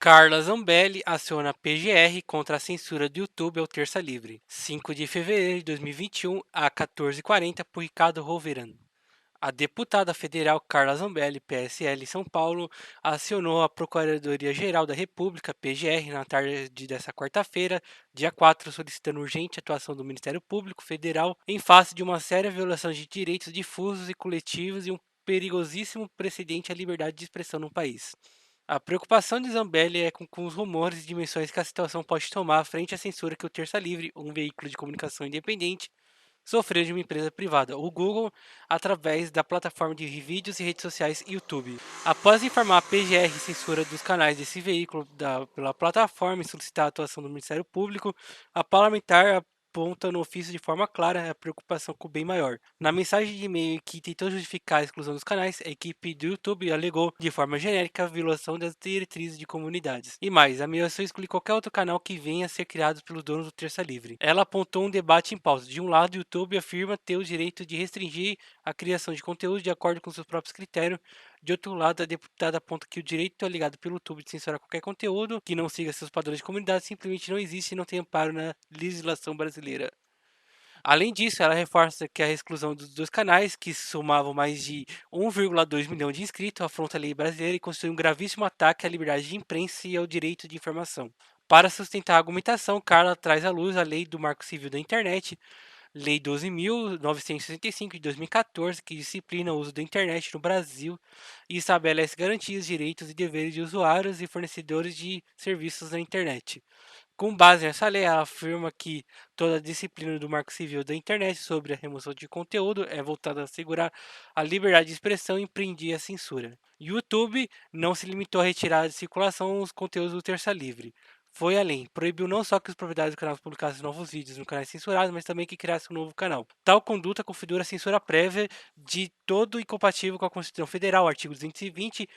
Carla Zambelli aciona a PGR contra a censura do YouTube ao Terça Livre. 5 de fevereiro de 2021, a 14h40, por Ricardo Roveran. A deputada federal Carla Zambelli, PSL São Paulo, acionou a Procuradoria-Geral da República, PGR, na tarde desta quarta-feira, dia 4, solicitando urgente atuação do Ministério Público Federal em face de uma séria violação de direitos difusos e coletivos e um perigosíssimo precedente à liberdade de expressão no país. A preocupação de Zambelli é com os rumores e dimensões que a situação pode tomar frente à censura que o Terça Livre, um veículo de comunicação independente, sofreu de uma empresa privada, o Google, através da plataforma de vídeos e redes sociais YouTube. Após informar a PGR censura dos canais desse veículo pela plataforma e solicitar a atuação do Ministério Público, a parlamentar aponta no ofício de forma clara a preocupação com o bem maior. Na mensagem de e-mail que tentou justificar a exclusão dos canais, a equipe do YouTube alegou de forma genérica a violação das diretrizes de comunidades. E mais, ameaçou excluir qualquer outro canal que venha a ser criado pelos donos do Terça Livre. Ela apontou um debate em pausa. De um lado, o YouTube afirma ter o direito de restringir a criação de conteúdo de acordo com seus próprios critérios. De outro lado, a deputada aponta que o direito alegado pelo YouTube de censurar qualquer conteúdo que não siga seus padrões de comunidade simplesmente não existe e não tem amparo na legislação brasileira. Além disso, ela reforça que a exclusão dos dois canais, que somavam mais de 1,2 milhão de inscritos, afronta a lei brasileira e constitui um gravíssimo ataque à liberdade de imprensa e ao direito de informação. Para sustentar a argumentação, Carla traz à luz a Lei do Marco Civil da Internet, Lei 12.965 de 2014, que disciplina o uso da internet no Brasil e estabelece garantias, direitos e deveres de usuários e fornecedores de serviços na internet. Com base nessa lei, ela afirma que toda a disciplina do Marco Civil da Internet sobre a remoção de conteúdo é voltada a assegurar a liberdade de expressão e impedir a censura. YouTube não se limitou a retirar de circulação os conteúdos do Terça Livre. Foi além, proibiu não só que os proprietários do canal publicassem novos vídeos no canal censurado, mas também que criasse um novo canal. Tal conduta configura a censura prévia de todo incompatível com a Constituição Federal, artigo 220,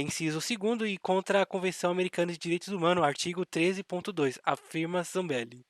inciso 2º, e contra a Convenção Americana de Direitos Humanos, artigo 13.2, afirma Zambelli.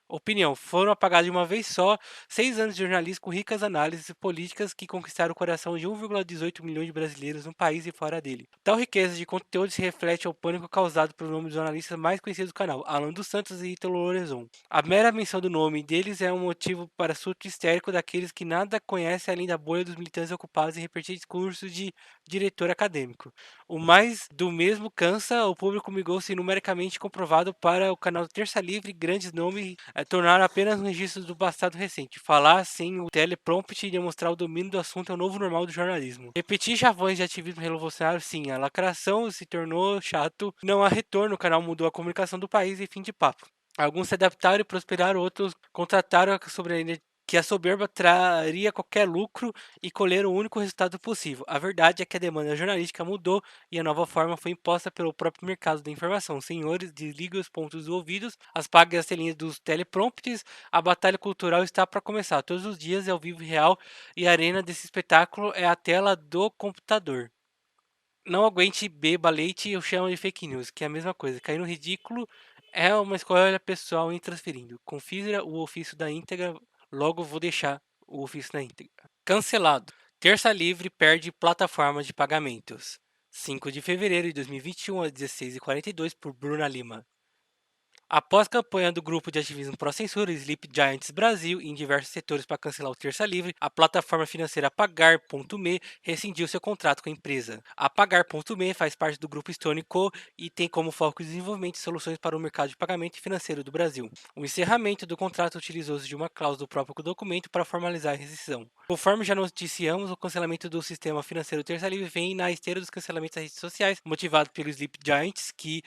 Opinião: foram apagados de uma vez só 6 anos de jornalismo com ricas análises políticas que conquistaram o coração de 1,18 milhões de brasileiros no país e fora dele. Tal riqueza de conteúdo se reflete ao pânico causado pelo nome dos jornalistas mais conhecidos do canal, Alan dos Santos e Ítalo Lorenzon. A mera menção do nome deles é um motivo para surto histérico daqueles que nada conhecem além da bolha dos militantes ocupados em repetir discursos de diretor acadêmico. O mais do mesmo cansa, o público migrou-se numericamente comprovado para o canal Terça Livre, grandes nomes tornaram apenas um registro do passado recente. Falar sem o teleprompter e demonstrar o domínio do assunto é o novo normal do jornalismo. Repetir chavões de ativismo revolucionário, sim, a lacração se tornou chato, não há retorno, o canal mudou a comunicação do país e fim de papo. Alguns se adaptaram e prosperaram, outros contrataram a soberania que a soberba traria qualquer lucro e colher o único resultado possível. A verdade é que a demanda jornalística mudou e a nova forma foi imposta pelo próprio mercado da informação. Senhores, desliguem os pontos ouvidos, apaguem as telinhas dos teleprompters, a batalha cultural está para começar. Todos os dias é ao vivo e real e a arena desse espetáculo é a tela do computador. Não aguente, beba leite, eu chamo de fake news, que é a mesma coisa. Cair no ridículo é uma escolha pessoal intransferível. Confira o ofício da íntegra, logo vou deixar o ofício na íntegra. Cancelado. Terça Livre perde plataforma de pagamentos. 5 de fevereiro de 2021, às 16h42, por Bruna Lima. Após campanha do grupo de ativismo pró-censura Sleep Giants Brasil em diversos setores para cancelar o Terça Livre, a plataforma financeira Pagar.me rescindiu seu contrato com a empresa. A Pagar.me faz parte do grupo Stone Co. e tem como foco o desenvolvimento de soluções para o mercado de pagamento financeiro do Brasil. O encerramento do contrato utilizou-se de uma cláusula do próprio documento para formalizar a rescisão. Conforme já noticiamos, o cancelamento do sistema financeiro Terça Livre vem na esteira dos cancelamentos das redes sociais, motivado pelo Sleep Giants, que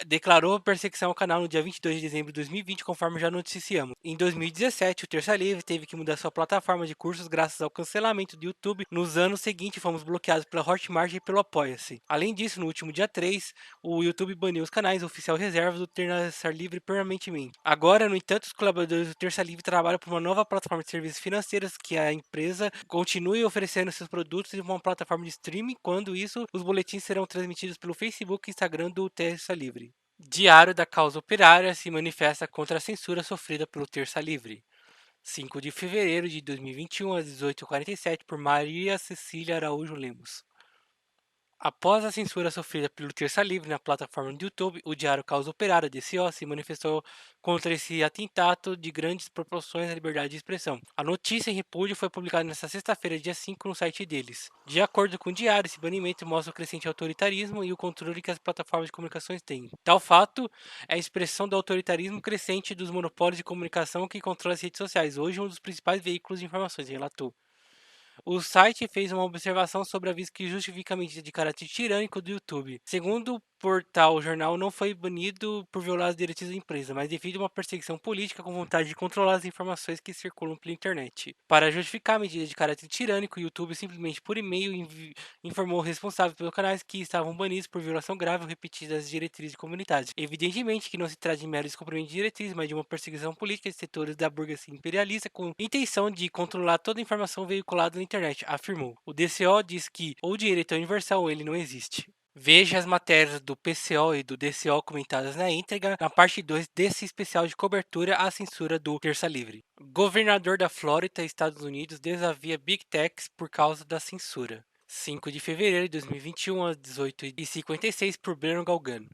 declarou perseguição ao canal no dia 22 de dezembro de 2020, conforme já noticiamos. Em 2017, o Terça Livre teve que mudar sua plataforma de cursos graças ao cancelamento do YouTube. Nos anos seguintes, fomos bloqueados pela Hotmart e pelo Apoia-se. Além disso, no último dia 3, o YouTube baniu os canais oficial reserva do Terça Livre permanentemente. Agora, no entanto, os colaboradores do Terça Livre trabalham por uma nova plataforma de serviços financeiros que a empresa continue oferecendo seus produtos em uma plataforma de streaming. Quando isso, os boletins serão transmitidos pelo Facebook e Instagram do Terça Livre. Diário da Causa Operária se manifesta contra a censura sofrida pelo Terça Livre. 5 de fevereiro de 2021, às 18h47, por Maria Cecília Araújo Lemos. Após a censura sofrida pelo Terça Livre na plataforma do YouTube, o Diário Causa Operária, DCO, se manifestou contra esse atentado de grandes proporções à liberdade de expressão. A notícia em repúdio foi publicada nesta sexta-feira, dia 5, no site deles. De acordo com o Diário, esse banimento mostra o crescente autoritarismo e o controle que as plataformas de comunicações têm. Tal fato é a expressão do autoritarismo crescente dos monopólios de comunicação que controlam as redes sociais, hoje um dos principais veículos de informações, relatou. O site fez uma observação sobre a aviso que justifica a medida de caráter tirânico do YouTube. Segundo o portal, o jornal não foi banido por violar as diretrizes da empresa, mas devido a uma perseguição política com vontade de controlar as informações que circulam pela internet. Para justificar a medida de caráter tirânico, o YouTube simplesmente por e-mail informou o responsável pelos canais que estavam banidos por violação grave ou repetida das diretrizes de comunidade. Evidentemente que não se trata de mero descumprimento de diretrizes, mas de uma perseguição política de setores da burguesia imperialista com intenção de controlar toda a informação veiculada na internet, afirmou. O DCO diz que ou o direito é universal ou ele não existe. Veja as matérias do PCO e do DCO comentadas na íntegra na parte 2 desse especial de cobertura à censura do Terça Livre. Governador da Flórida, Estados Unidos, desafia Big Techs por causa da censura. 5 de fevereiro de 2021, às 18h56, por Breno Galgano.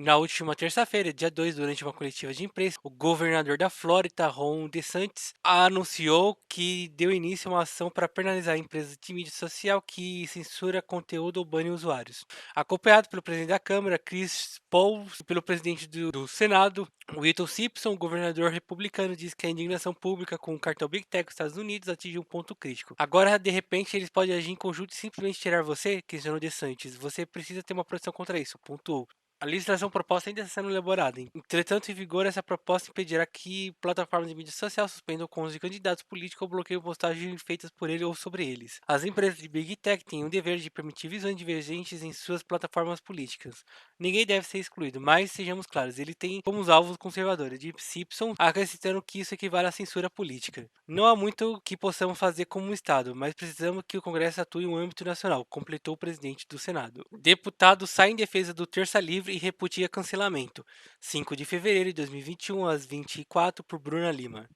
Na última terça-feira, dia 2, durante uma coletiva de imprensa, o governador da Flórida, Ron DeSantis, anunciou que deu início a uma ação para penalizar empresas de mídia social que censura conteúdo ou bane usuários. Acompanhado pelo presidente da Câmara, Chris Paul, e pelo presidente do Senado, Whittle Simpson, o governador republicano, diz que a indignação pública com o cartel Big Tech dos Estados Unidos atinge um ponto crítico. Agora, de repente, eles podem agir em conjunto e simplesmente tirar você, questionou DeSantis. Você precisa ter uma proteção contra isso, pontuou. A legislação proposta ainda está sendo elaborada. Entretanto, em vigor, essa proposta impedirá que plataformas de mídia social suspendam contas de candidatos políticos ou bloqueiem postagens feitas por ele ou sobre eles. As empresas de Big Tech têm o dever de permitir visões divergentes em suas plataformas políticas. Ninguém deve ser excluído, mas, sejamos claros, ele tem como os alvos conservadores, de Simpson, acrescentando que isso equivale à censura política. Não há muito que possamos fazer como um Estado, mas precisamos que o Congresso atue em um âmbito nacional, completou o presidente do Senado. Deputado sai em defesa do Terça Livre e repudia cancelamento. 5 de fevereiro de 2021, às 24, por Bruna Lima.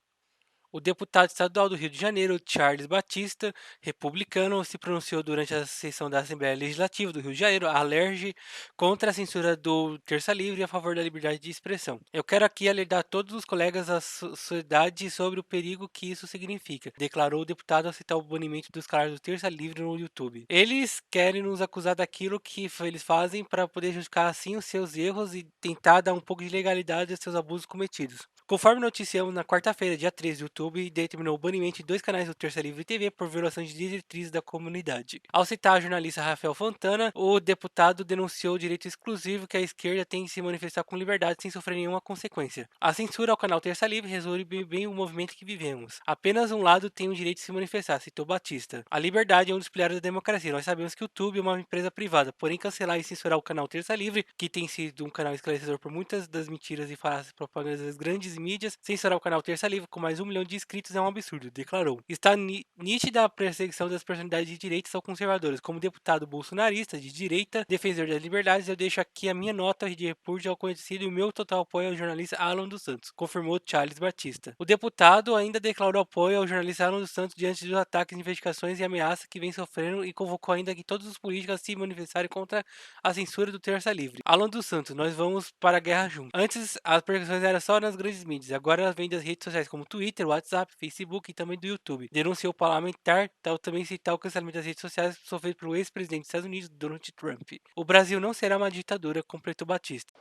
O deputado estadual do Rio de Janeiro, Charles Batista, republicano, se pronunciou durante a sessão da Assembleia Legislativa do Rio de Janeiro, alerge contra a censura do Terça Livre e a favor da liberdade de expressão. Eu quero aqui alertar todos os colegas da sociedade sobre o perigo que isso significa, declarou o deputado ao citar o banimento dos canais do Terça Livre no YouTube. Eles querem nos acusar daquilo que eles fazem para poder justificar assim os seus erros e tentar dar um pouco de legalidade aos seus abusos cometidos. Conforme noticiamos na quarta-feira, dia 13, o YouTube determinou o banimento de 2 canais do Terça Livre TV por violação de diretrizes da comunidade. Ao citar a jornalista Rafael Fontana, o deputado denunciou o direito exclusivo que a esquerda tem de se manifestar com liberdade sem sofrer nenhuma consequência. A censura ao canal Terça Livre resolve bem o movimento que vivemos. Apenas um lado tem o direito de se manifestar, citou Batista. A liberdade é um dos pilares da democracia. Nós sabemos que o YouTube é uma empresa privada, porém cancelar e censurar o canal Terça Livre, que tem sido um canal esclarecedor por muitas das mentiras e falácias propagandas das grandes mídias, censurar o canal Terça Livre com mais 1 milhão de inscritos é um absurdo, declarou. Está nítida a perseguição das personalidades de direita ou conservadoras. Como deputado bolsonarista de direita, defensor das liberdades, eu deixo aqui a minha nota de repúdio ao conhecido e o meu total apoio ao jornalista Alan dos Santos, confirmou Charles Batista. O deputado ainda declarou apoio ao jornalista Alan dos Santos diante dos ataques, investigações e ameaças que vem sofrendo e convocou ainda que todos os políticos se manifestarem contra a censura do Terça Livre. Alan dos Santos, nós vamos para a guerra juntos. Antes, as perseguições eram só nas grandes mídias, agora elas vêm das redes sociais como Twitter, WhatsApp, Facebook e também do YouTube. Denunciou o parlamentar, tal também citar o cancelamento das redes sociais sofrido pelo ex-presidente dos Estados Unidos, Donald Trump. O Brasil não será uma ditadura, completou Batista.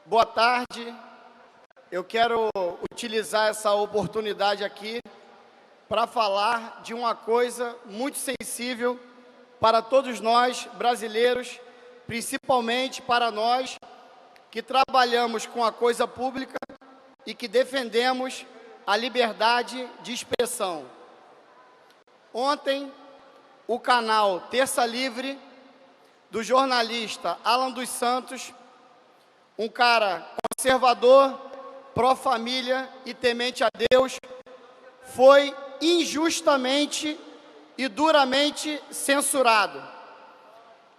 Boa tarde. Eu quero utilizar essa oportunidade aqui para falar de uma coisa muito sensível para todos nós brasileiros, principalmente para nós que trabalhamos com a coisa pública e que defendemos a liberdade de expressão. Ontem, o canal Terça Livre, do jornalista Alan dos Santos, um cara conservador, pró-família e temente a Deus, foi injustamente e duramente censurado.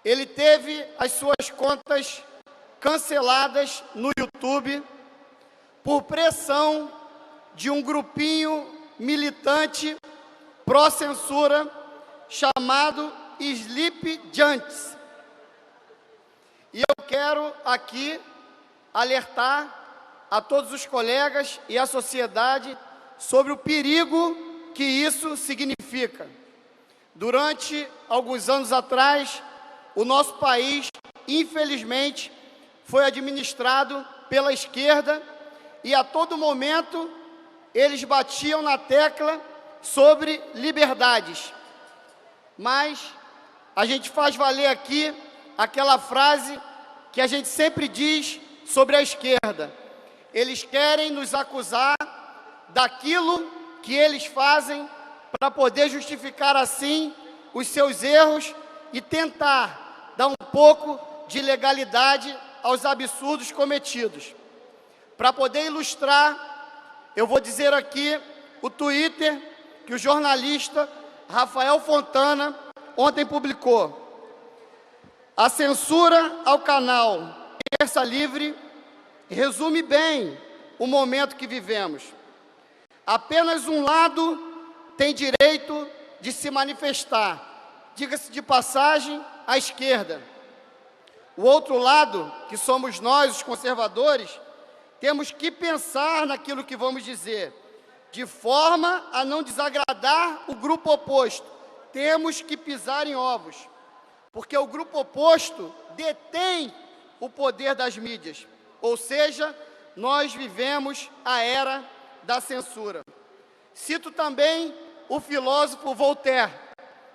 Ele teve as suas contas canceladas no YouTube por pressão de um grupinho militante pró-censura chamado Sleep Giants. E eu quero aqui alertar a todos os colegas e a sociedade sobre o perigo que isso significa. Durante alguns anos atrás, o nosso país, infelizmente, foi administrado pela esquerda e a todo momento eles batiam na tecla sobre liberdades. Mas a gente faz valer aqui aquela frase que a gente sempre diz sobre a esquerda. Eles querem nos acusar daquilo que eles fazem para poder justificar assim os seus erros e tentar dar um pouco de legalidade aos absurdos cometidos. Para poder ilustrar, eu vou dizer aqui o Twitter que o jornalista Rafael Fontana ontem publicou. A censura ao canal Terça Livre resume bem o momento que vivemos. Apenas um lado tem direito de se manifestar, diga-se de passagem, a esquerda. O outro lado, que somos nós, os conservadores, temos que pensar naquilo que vamos dizer, de forma a não desagradar o grupo oposto. Temos que pisar em ovos, porque o grupo oposto detém o poder das mídias, ou seja, nós vivemos a era da censura. Cito também o filósofo Voltaire,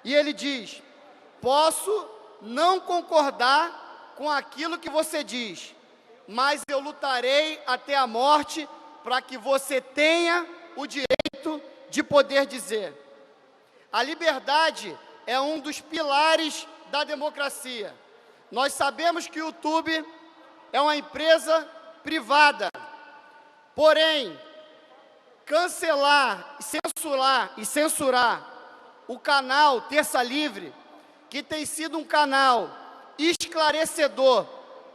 e ele diz: posso não concordar com aquilo que você diz, mas eu lutarei até a morte para que você tenha o direito de poder dizer. A liberdade é um dos pilares da democracia. Nós sabemos que o YouTube é uma empresa privada, porém, cancelar, censurar o canal Terça Livre, que tem sido um canal esclarecedor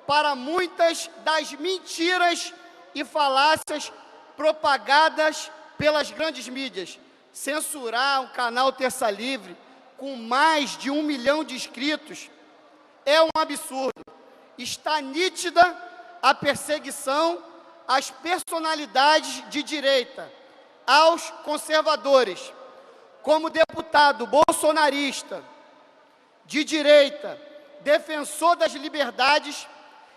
para muitas das mentiras e falácias propagadas pelas grandes mídias. Censurar um canal Terça Livre com mais de 1 milhão de inscritos é um absurdo. Está nítida a perseguição às personalidades de direita, aos conservadores. Como deputado bolsonarista de direita, defensor das liberdades,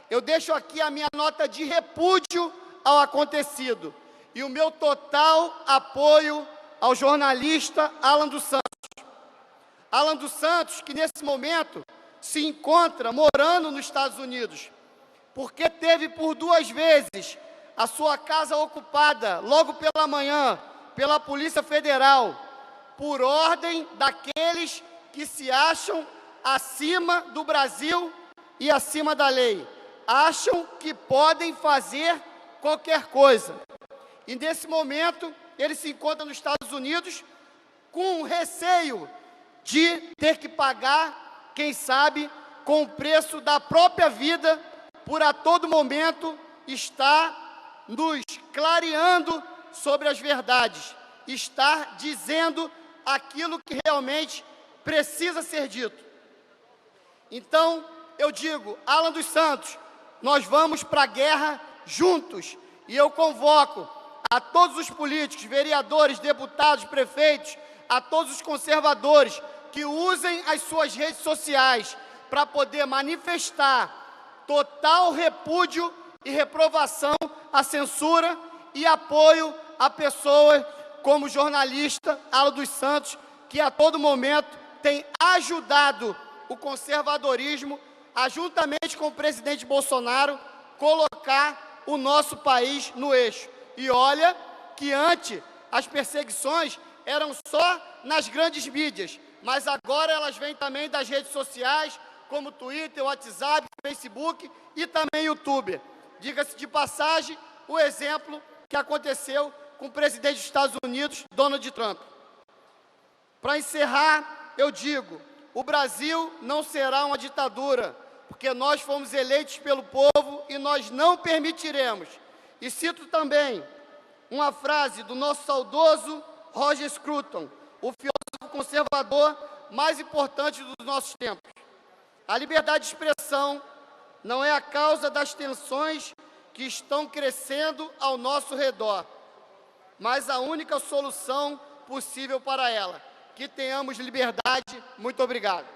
eu deixo aqui a minha nota de repúdio ao acontecido e o meu total apoio ao jornalista Alan dos Santos. Alan dos Santos, que nesse momento se encontra morando nos Estados Unidos, porque teve por 2 vezes a sua casa ocupada, logo pela manhã, pela Polícia Federal, por ordem daqueles que se acham acima do Brasil e acima da lei. Acham que podem fazer qualquer coisa. E nesse momento, ele se encontra nos Estados Unidos com receio de ter que pagar, quem sabe, com o preço da própria vida, por a todo momento estar nos clareando sobre as verdades, estar dizendo aquilo que realmente precisa ser dito. Então, eu digo, Alan dos Santos, nós vamos para a guerra juntos, e eu convoco a todos os políticos, vereadores, deputados, prefeitos, a todos os conservadores que usem as suas redes sociais para poder manifestar total repúdio e reprovação à censura e apoio a pessoas como o jornalista Alan dos Santos, que a todo momento tem ajudado o conservadorismo a, juntamente com o presidente Bolsonaro, colocar o nosso país no eixo. E olha que antes as perseguições eram só nas grandes mídias, mas agora elas vêm também das redes sociais, como Twitter, WhatsApp, Facebook e também YouTube. Diga-se de passagem, o exemplo que aconteceu com o presidente dos Estados Unidos, Donald Trump. Para encerrar, eu digo, o Brasil não será uma ditadura, porque nós fomos eleitos pelo povo e nós não permitiremos. E cito também uma frase do nosso saudoso Roger Scruton, o filósofo conservador mais importante dos nossos tempos. A liberdade de expressão não é a causa das tensões que estão crescendo ao nosso redor, mas a única solução possível para ela. Que tenhamos liberdade. Muito obrigado.